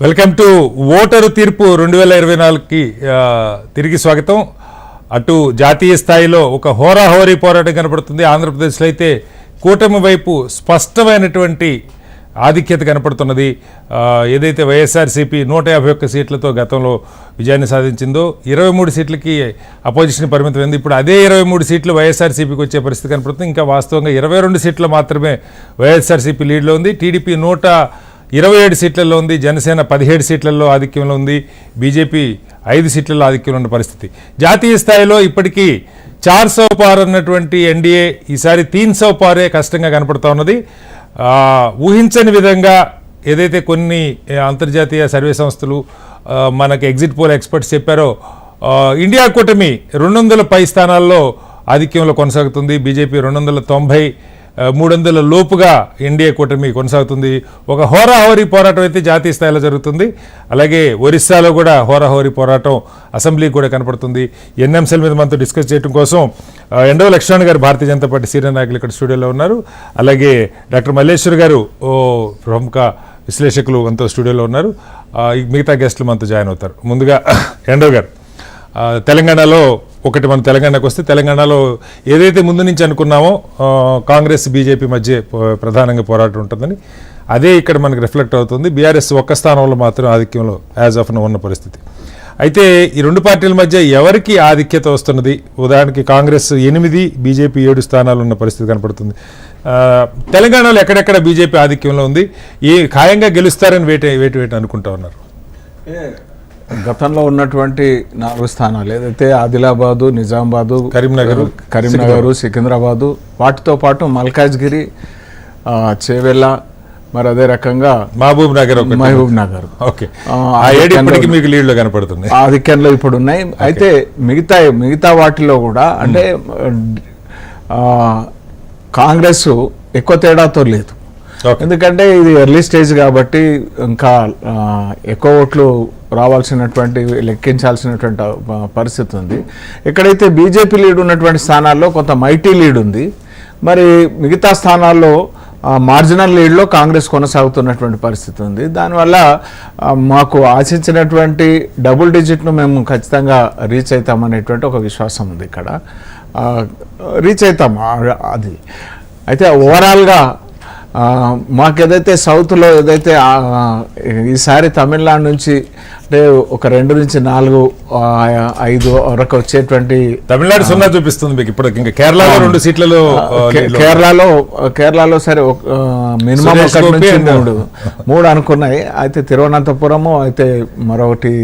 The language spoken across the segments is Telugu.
వెల్కమ్ టు ఓటరు తీర్పు 2024కి తిరిగి స్వాగతం. అటు జాతీయ స్థాయిలో ఒక హోరాహోరీ పోరాటం కనపడుతుంది. ఆంధ్రప్రదేశ్లో అయితే కూటమి వైపు స్పష్టమైనటువంటి ఆధిక్యత కనపడుతున్నది. ఏదైతే వైఎస్ఆర్సీపీ 151 సీట్లతో గతంలో విజయాన్ని సాధించిందో 23 సీట్లకి అపోజిషన్ పరిమితమైంది. ఇప్పుడు అదే 23 సీట్లు వైఎస్ఆర్సీపీకి వచ్చే పరిస్థితి కనపడుతుంది. ఇంకా వాస్తవంగా 22 సీట్లు మాత్రమే వైఎస్ఆర్సీపీ లీడ్లో ఉంది. టీడీపీ 127 సీట్లలో ఉంది. జనసేన 17 సీట్లలో ఆధిక్యంలో ఉంది. బీజేపీ 5 సీట్లలో ఆధిక్యంలో ఉన్న పరిస్థితి. జాతీయ స్థాయిలో ఇప్పటికీ 400 పార్ అన్నటువంటి ఎన్డీఏ ఈసారి 300 పారే కష్టంగా కనపడుతూ ఉన్నది. ఊహించని విధంగా ఏదైతే కొన్ని అంతర్జాతీయ సర్వే సంస్థలు మనకి ఎగ్జిట్ పోల్ ఎక్స్పర్ట్స్ చెప్పారో ఇండియా కూటమి 200 పై స్థానాల్లో ఆధిక్యంలో కొనసాగుతుంది. బీజేపీ 290, 300 లోపుగా ఎన్డీఏ కూటమి కొనసాగుతుంది. ఒక హోరాహోరీ పోరాటం అయితే జాతీయ స్థాయిలో జరుగుతుంది. అలాగే ఒరిస్సాలో కూడా హోరాహోరీ పోరాటం అసెంబ్లీకి కూడా కనపడుతుంది. ఎన్ఎంసీల మీద మనతో డిస్కస్ చేయడం కోసం ఎండవ లక్ష్మణ్ గారు భారతీయ జనతా పార్టీ సీనియర్ నాయకులు ఇక్కడ స్టూడియోలో ఉన్నారు. అలాగే డాక్టర్ మల్లేశ్వర్ గారు ప్రముఖ విశ్లేషకులు మనతో స్టూడియోలో ఉన్నారు. మిగతా గెస్టులు మనతో జాయిన్ అవుతారు. ముందుగా ఎండవ గారు, తెలంగాణలో మన తెలంగాణకు వస్తే తెలంగాణలో ఏదైతే ముందు నుంచి అనుకున్నామో కాంగ్రెస్ బీజేపీ మధ్య ప్రధానంగా పోరాటం ఉంటుందని అదే ఇక్కడ మనకు రిఫ్లెక్ట్ అవుతుంది. బీఆర్ఎస్ ఒక్క స్థానంలో మాత్రం ఆధిక్యంలో యాజ్ ఆఫ్ ఉన్న పరిస్థితి. అయితే ఈ రెండు పార్టీల మధ్య ఎవరికి ఆధిక్యత వస్తున్నది? ఉదాహరణకి కాంగ్రెస్ 8, బీజేపీ 7 స్థానాలు ఉన్న పరిస్థితి కనపడుతుంది. తెలంగాణలో ఎక్కడెక్కడ బీజేపీ ఆధిక్యంలో ఉంది? ఖాయంగా గెలుస్తారని వేటి అనుకుంటా ఉన్నారు? గతంలో ఉన్నటువంటి 4 స్థానాలు ఏదైతే ఆదిలాబాదు, నిజామాబాదు, కరీంనగర్, సికింద్రాబాదు, వాటితో పాటు మల్కాజ్గిరి, చేవెళ్ళ, మరి అదే రకంగా మహబూబ్ నగర్ మీకు లీడ్లో కనపడుతుంది. ఆధిక్యంలో ఇప్పుడు ఉన్నాయి. అయితే మిగతా వాటిలో కూడా అంటే కాంగ్రెస్ ఎక్కువ తేడాతో లేదు. ఎందుకంటే ఇది ఎర్లీ స్టేజ్ కాబట్టి ఇంకా ఎక్కువ ఓట్లు రావాల్సినటువంటి లెక్కించాల్సినటువంటి పరిస్థితి ఉంది. ఎక్కడైతే బీజేపీ లీడ్ ఉన్నటువంటి స్థానాల్లో కొంత మైటీ లీడ్ ఉంది. మరి మిగతా స్థానాల్లో మార్జినల్ లీడ్లో కాంగ్రెస్ కొనసాగుతున్నటువంటి పరిస్థితి ఉంది. దానివల్ల మాకు ఆశించినటువంటి డబుల్ డిజిట్ను మేము ఖచ్చితంగా రీచ్ అవుతామనేటువంటి ఒక విశ్వాసం ఉంది. ఇక్కడ రీచ్ అవుతాం అది. అయితే ఓవరాల్గా మాకు ఏదైతే సౌత్లో ఏదైతే ఈసారి తమిళనాడు నుంచి అంటే ఒక 2 నుంచి 4, 5 వరకు వచ్చేటువంటి తమిళనాడు 0 చూపిస్తుంది మీకు. ఇప్పుడు ఇంకా కేరళలో 2 సీట్లలో కేరళలో సరే మినిమం 1 నుంచి 3 అనుకున్నాయి. అయితే తిరువనంతపురము అయితే మరొకటి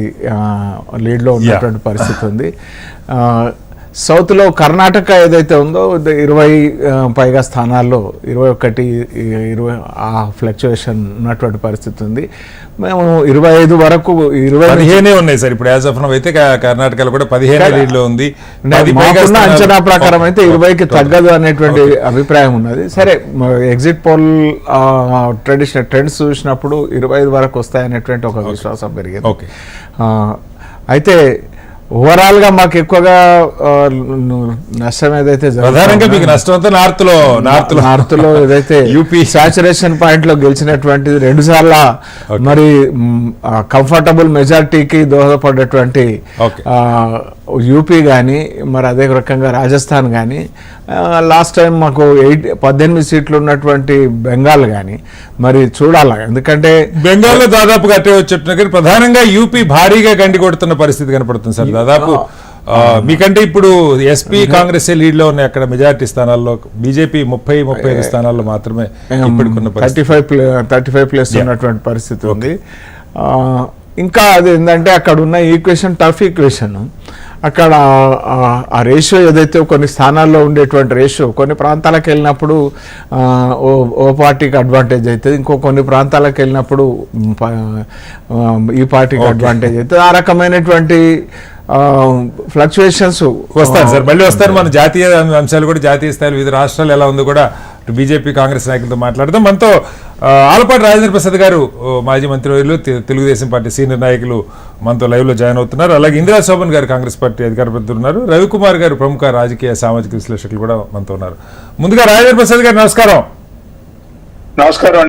లీడ్లో ఉన్నటువంటి పరిస్థితి ఉంది. సౌత్లో కర్ణాటక ఏదైతే ఉందో 20 పైగా స్థానాల్లో 21, 20 ఫ్లక్చుయేషన్ ఉన్నటువంటి పరిస్థితి ఉంది. మేము 25 వరకు 15 ఉన్నాయి సార్. ఇప్పుడు యాజ్ ఆఫ్ నౌ అయితే కర్ణాటకలో కూడా 15 లీడ్లో ఉంది. అంచనా ప్రకారం అయితే 20కి తగ్గదు అనేటువంటి అభిప్రాయం ఉన్నది. సరే, ఎగ్జిట్ పోల్ ట్రెండ్స్ చూసినప్పుడు 25 వరకు వస్తాయనేటువంటి ఒక విశ్వాసం పెరిగింది. అయితే ఓవరాల్గా మాకు ఎక్కువగా నష్టం ఏదైతే మీకు నష్టం అంతా నార్త్ లో ఏదైతే యూపీ సాచురేషన్ పాయింట్ లో గెలిచినటువంటి 2 సార్లు మరి కంఫర్టబుల్ మెజార్టీకి దోహదపడ్డటువంటి యూపీ కానీ మరి అదే రకంగా రాజస్థాన్ కానీ, లాస్ట్ టైం మాకు 18 సీట్లు ఉన్నటువంటి బెంగాల్ కానీ మరి చూడాలి. ఎందుకంటే బెంగాల్లో దాదాపుగా అట్టే వచ్చేట్టున్నా కానీ ప్రధానంగా యూపీ భారీగా గండి కొడుతున్న పరిస్థితి కనపడుతుంది సార్. దాదాపు మీకంటే ఇప్పుడు ఎస్పీ కాంగ్రెస్ లీడ్లో ఉన్నాయి. అక్కడ మెజారిటీ స్థానాల్లో బీజేపీ 30-35 స్థానాల్లో మాత్రమే ఇప్పటికున్న 35+ ఉన్నటువంటి పరిస్థితి ఉంది. ఇంకా అది ఏంటంటే అక్కడ ఉన్న ఈక్వేషన్ టఫ్ ఈక్వేషన్. అక్కడ ఆ రేషియో ఏదైతే కొన్ని స్థానాల్లో ఉండేటువంటి రేషియో కొన్ని ప్రాంతాలకు వెళ్ళినప్పుడు ఓ పార్టీకి అడ్వాంటేజ్ అవుతుంది, కొన్ని ప్రాంతాలకు వెళ్ళినప్పుడు ఈ పార్టీకి అడ్వాంటేజ్ అవుతుంది. ఆ రకమైనటువంటి ఫ్లక్చుయేషన్స్ వస్తారు సార్, మళ్ళీ వస్తారు. మన జాతీయ అంశాలు కూడా జాతీయ స్థాయిలో వివిధ రాష్ట్రాలు ఎలా ఉందో కూడా బీజేపీ కాంగ్రెస్ నాయకులతో మాట్లాడదాం. మనతో ఆలపాటి రాజేంద్ర ప్రసాద్ గారు, మాజీ మంత్రివర్యులు, తెలుగుదేశం పార్టీ సీనియర్ నాయకులు మనతో లైవ్లో జాయిన్ అవుతున్నారు. అలాగే ఇందిరా శోభన్ గారు కాంగ్రెస్ పార్టీ అధికార ప్రతినిధి ఉన్నారు. రవికుమార్ గారు ప్రముఖ రాజకీయ సామాజిక విశ్లేషకులు కూడా మనతో ఉన్నారు. ముందుగా రాజేంద్ర ప్రసాద్ గారు నమస్కారం.